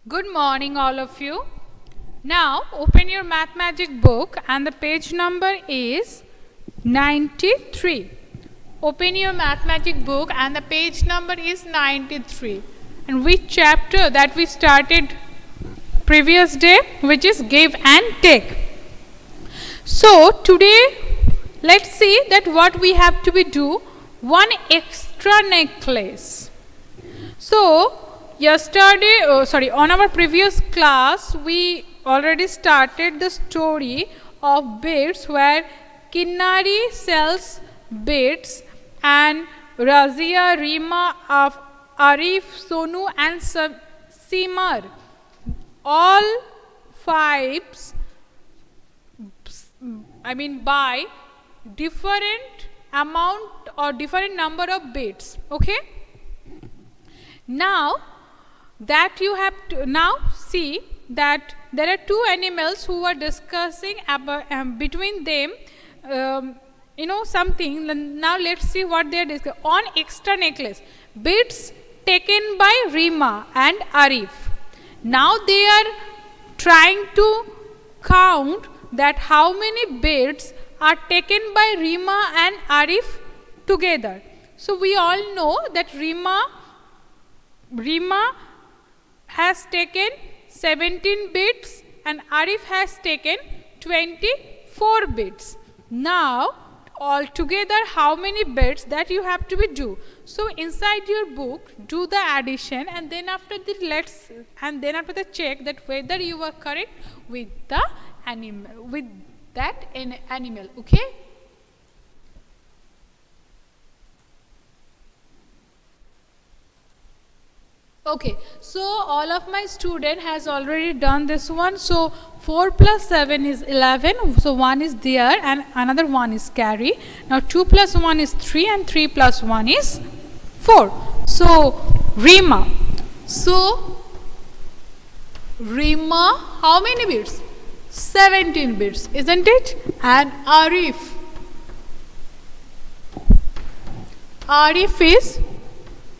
Good morning, all of you. Now, open your math magic book and the page number is 93. Open your math magic book and the page number is 93. And which chapter that we started previous day, which is give and take. So, today, let's see that what we have to be do, one extra necklace. So, on our previous class, we already started the story of beads where Kinnari sells beads and Razia, Rima, Arif, Sonu and Simar, all buy different amount or different number of beads. Okay. Now, that you have to now see that there are two animals who are discussing about between them something. Now let's see what they are discussing on extra necklace. Beads taken by Rima and Arif. Now they are trying to count that how many beads are taken by Rima and Arif together. So we all know that Rima has taken 17 beads and Arif has taken 24 beads. Now, altogether how many beads that you have to be do. So, inside your book, do the addition and then after the check that whether you are correct with the animal, with that animal. Okay. Okay, so all of my student has already done this one. So 4 plus 7 is 11. So 1 is there and another 1 is carry. Now 2 plus 1 is 3 and 3 plus 1 is 4. So Rima. So Rima, how many bits? 17 bits, isn't it? And Arif is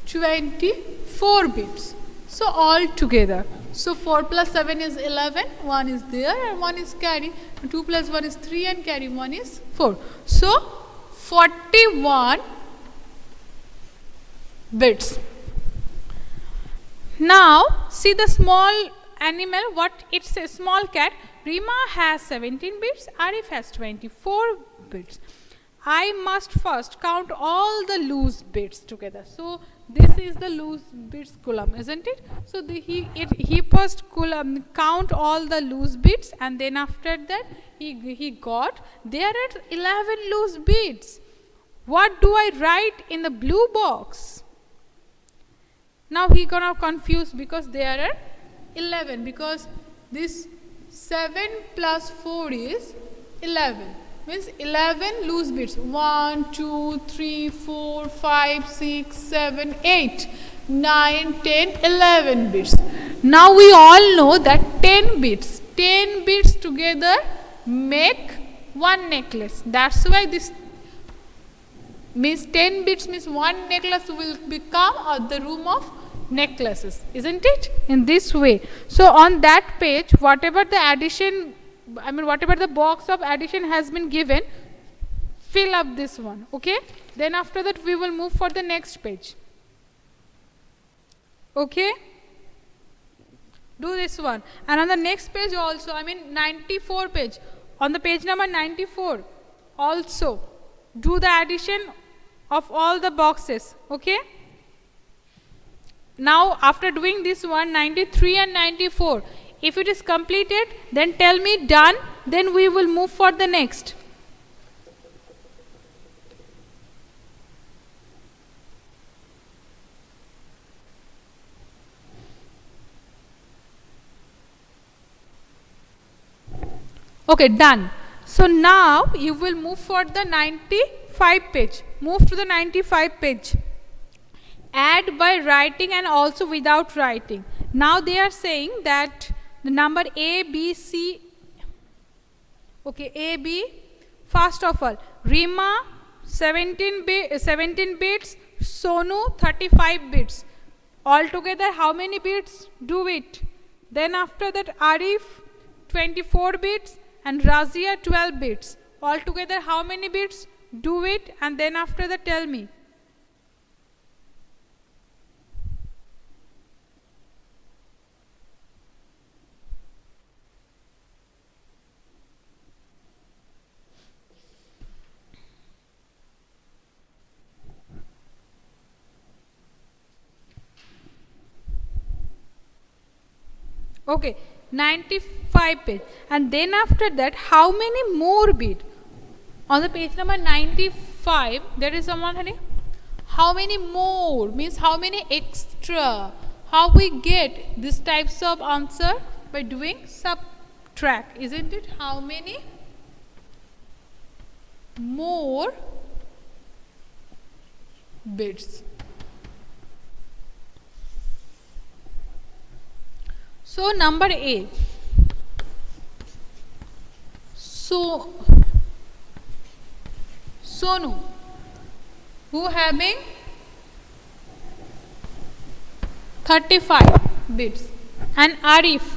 24 bits. So all together. So 4 plus 7 is 11. 1 is there and 1 is carry. 2 plus 1 is 3 and carry 1 is 4. So 41 bits. Now see the small animal. What it's a small cat. Rima has 17 bits. Arif has 24 bits. I must first count all the loose bits together. So this is the loose bits column, isn't it? So he first count all the loose bits and then after that he got there are 11 loose bits. What do I write in the blue box? Now he gonna confuse because there are 11 because this 7 plus 4 is 11. Means 11 loose bits. 1, 2, 3, 4, 5, 6, 7, 8, 9, 10, 11 bits. Now we all know that 10 bits together make one necklace. That's why this means 10 bits means one necklace will become the room of necklaces, isn't it? In this way. So on that page, whatever the box of addition has been given, fill up this one. Okay. Then after that we will move for the next page. Okay. Do this one. And on the next page also, 94 page. On the page number 94 also do the addition of all the boxes. Okay. Now after doing this one, 93 and 94, if it is completed, then tell me done, then we will move for the next. Okay, done. So now you will move for the 95 page. Move to the 95 page. Add by writing and also without writing. Now they are saying that the number A, B, C. Okay, A, B. First of all, Rima 17 bits, Sonu 35 bits. Altogether, how many bits? Do it. Then after that Arif 24 bits and Razia 12 bits. Altogether how many bits? Do it and then after that tell me. Okay, 95 page. And then after that, how many more bit? On the page number 95, there is someone having how many more means how many extra. How we get this types of answer? By doing subtract, isn't it? How many more bits? So number A. So Sonu, who having 35 bits, and Arif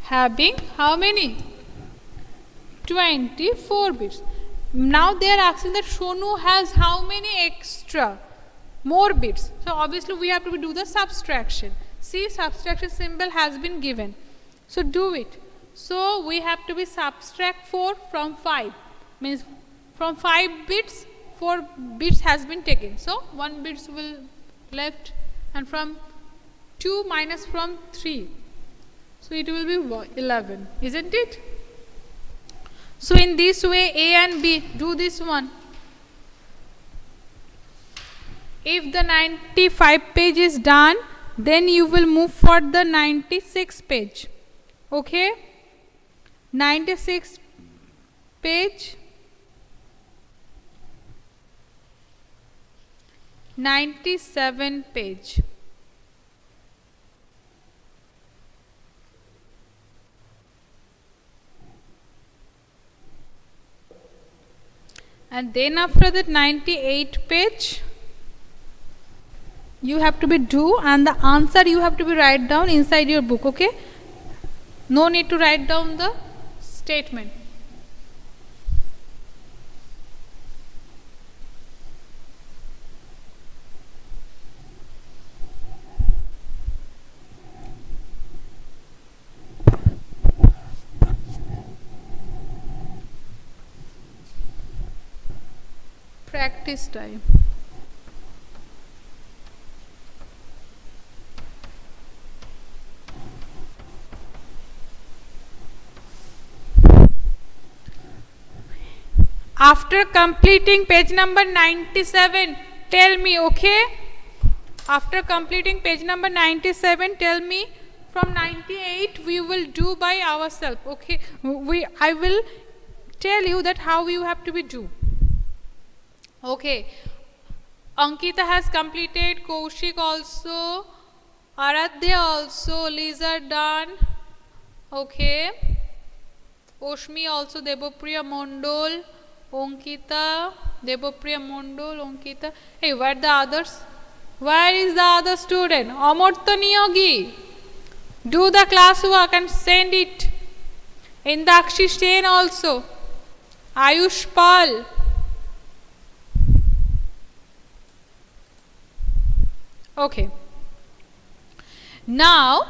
having how many? 24 bits. Now they are asking that Sonu has how many extra? More bits. So obviously we have to do the subtraction. See, subtraction symbol has been given. So do it. So we have to be subtract 4 from 5. Means from 5 bits, 4 bits has been taken. So 1 bits will left, and from 2 minus from 3. So it will be 11, isn't it? So in this way A and B, do this one. If the 95 page is done, then you will move for the 96 page. Okay? 96 page. 97 page. And then after that 98 page, you have to be do, and the answer you have to be write down inside your book. Okay, no need to write down the statement. Practice time. After completing page number 97, tell me, okay? After completing page number 97, tell me. From 98, we will do by ourselves, okay? I will tell you that how you have to be do. Okay. Ankita has completed, Kaushik also, Aradhya also, Lisa done. Okay. Oshmi also, Debopriya Mondol, Onkita, Debopriya Mondol, Onkita. Hey, where are the others? Where is the other student? Amartya Niyogi. Do the classwork and send it. Indakshi Sen also. Ayush Pal. Okay. Now,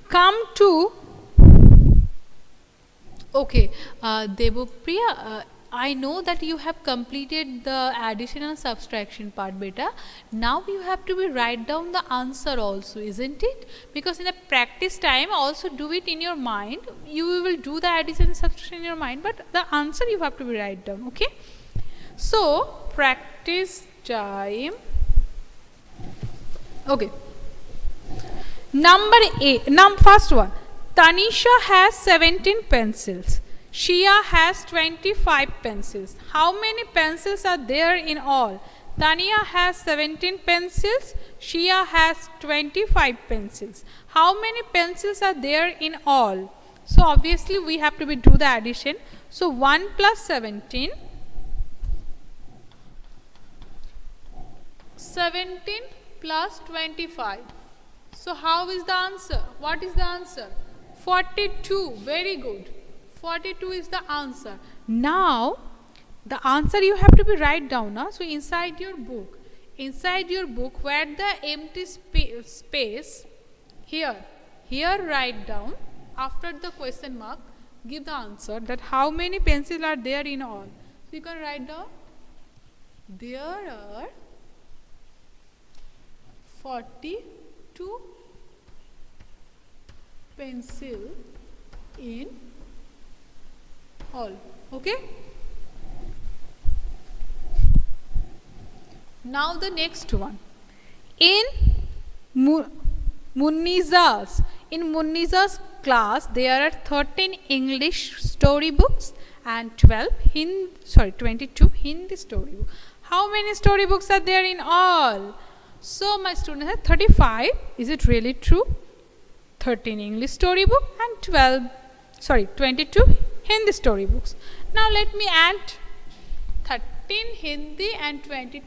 come to, okay, Debopriya, I know that you have completed the addition and subtraction part, beta. Now you have to be write down the answer also, isn't it? Because in the practice time, also do it in your mind. You will do the addition and subtraction in your mind, but the answer you have to be write down, okay? So, practice time. Okay. Number A, first one. Tanisha has 17 pencils. Shia has 25 pencils. How many pencils are there in all? Tania has 17 pencils. Shia has 25 pencils. How many pencils are there in all? So obviously we have to do the addition. So 1 plus 17. 17 plus 25. So how is the answer? What is the answer? 42. Very good. 42 is the answer. Now, the answer you have to be write down. Huh? So inside your book where the empty space, here write down, after the question mark, give the answer that how many pencils are there in all. So you can write down, there are 42 pencil in all. Okay. Now the next one. In Muniza's class, there are 13 English storybooks and 22 Hindi storybooks. How many storybooks are there in all? So my students have 35. Is it really true? 13 English storybook and 22 Hindi storybooks. Now let me add 13 Hindi and 13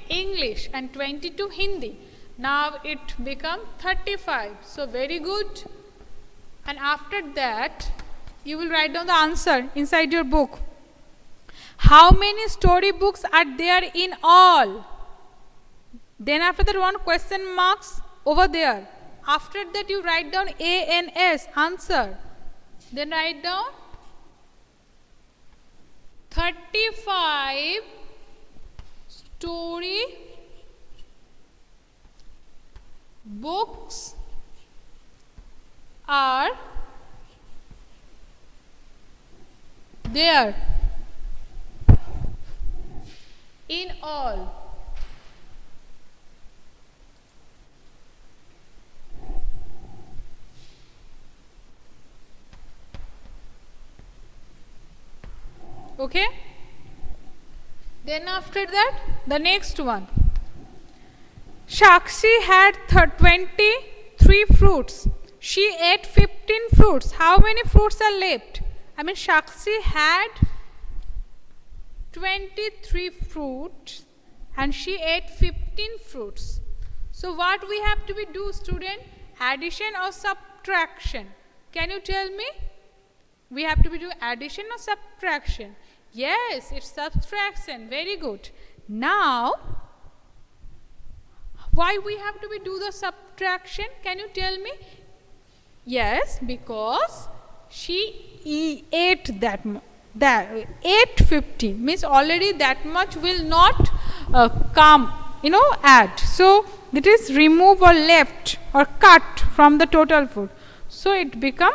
English and 22 Hindi. Now it become 35. So very good. And after that, you will write down the answer inside your book. How many storybooks are there in all? Then after that, one question marks over there. After that, you write down A and S, answer. Then write down 35 story books are there in all. Okay. Then after that, the next one. Shakshi had 23 fruits. She ate 15 fruits. How many fruits are left? Shakshi had 23 fruits and she ate 15 fruits. So what we have to do, student? Addition or subtraction? Can you tell me? We have to do addition or subtraction? Yes, it's subtraction. Very good. Now, why we have to do the subtraction? Can you tell me? Yes, because she ate ate 15 means already that much will not come, add. So it is remove or left or cut from the total food. So it become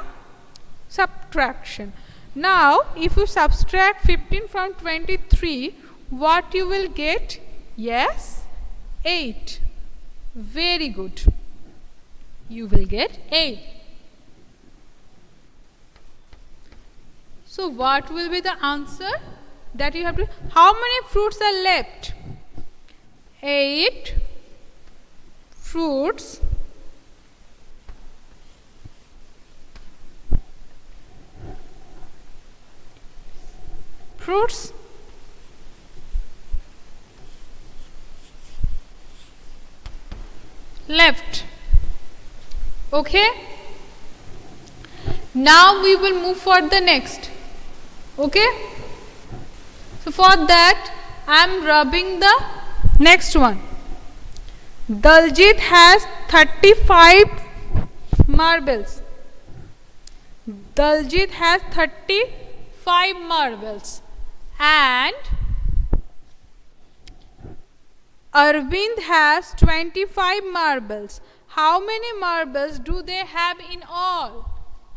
subtraction. Now, if you subtract 15 from 23, what you will get? Yes, 8. Very good. You will get 8. So, what will be the answer that you have to? How many fruits are left? 8 fruits left. Okay. Now we will move for the next. Okay. So for that I am rubbing the next one. Daljit has 35 marbles. Daljit has 35 marbles. And Arvind has 25 marbles. How many marbles do they have in all?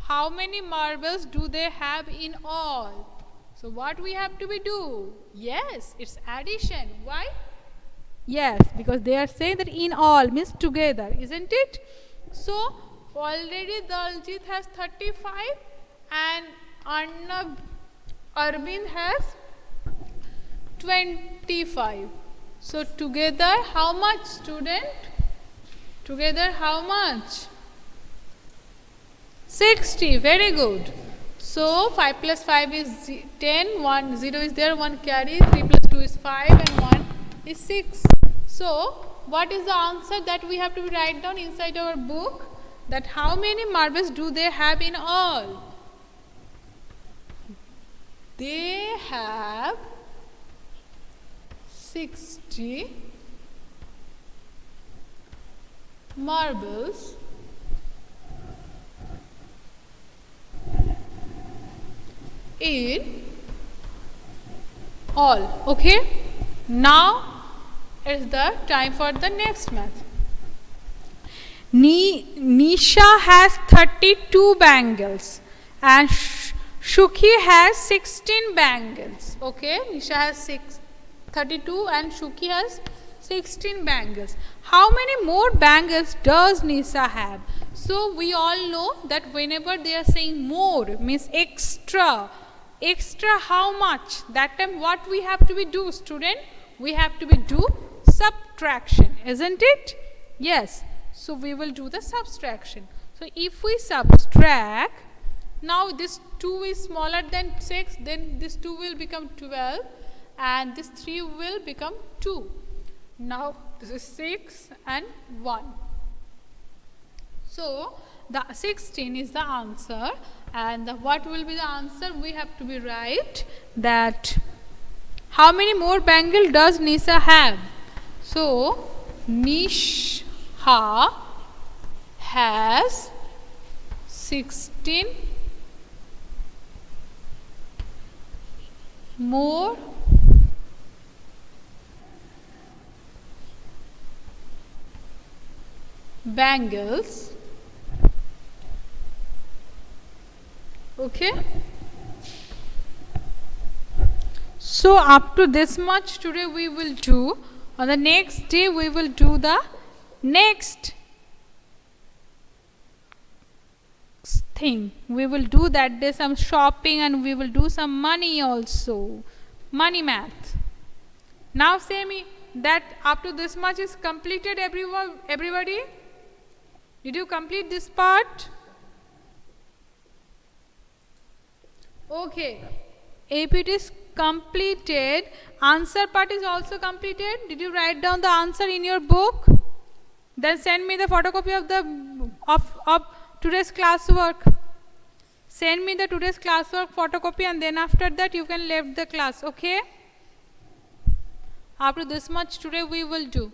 How many marbles do they have in all? So what we have to do? Yes, it's addition. Why? Yes, because they are saying that in all means together, isn't it? So already Daljit has 35 and Arvind has 25. So together how much, student? Together how much? 60. Very good. So 5 plus 5 is 10. 1 0 is there. 1 carry. 3 plus 2 is 5 and 1 is 6. So, what is the answer that we have to write down inside our book? That how many marbles do they have in all? They have 60 marbles in all. Okay. Now it's the time for the next math. Nisha has 32 bangles and Shuki has 16 bangles. Okay, Nisha has 32 and Shuki has 16 bangles. How many more bangles does Nisha have? So we all know that whenever they are saying more means extra. Extra how much? That time what we have to be do, student? We have to be do subtraction, isn't it? Yes. So we will do the subtraction. So if we subtract, now this 2 is smaller than 6, then this 2 will become 12 and this 3 will become 2. Now this is 6 and 1. So the 16 is the answer, and what will be the answer? We have to be right that how many more bangles does Nisha have? So Nisha has 16 more bangles. Okay. So up to this much today we will do. On the next day we will do the next thing. We will do that day some shopping and we will do some money also. Money math. Now say me that up to this much is completed, everybody? Did you complete this part? Okay. If it is completed, answer part is also completed. Did you write down the answer in your book? Then send me the photocopy of the of today's classwork. Send me the today's classwork photocopy, and then after that you can leave the class. Okay. After this much today we will do.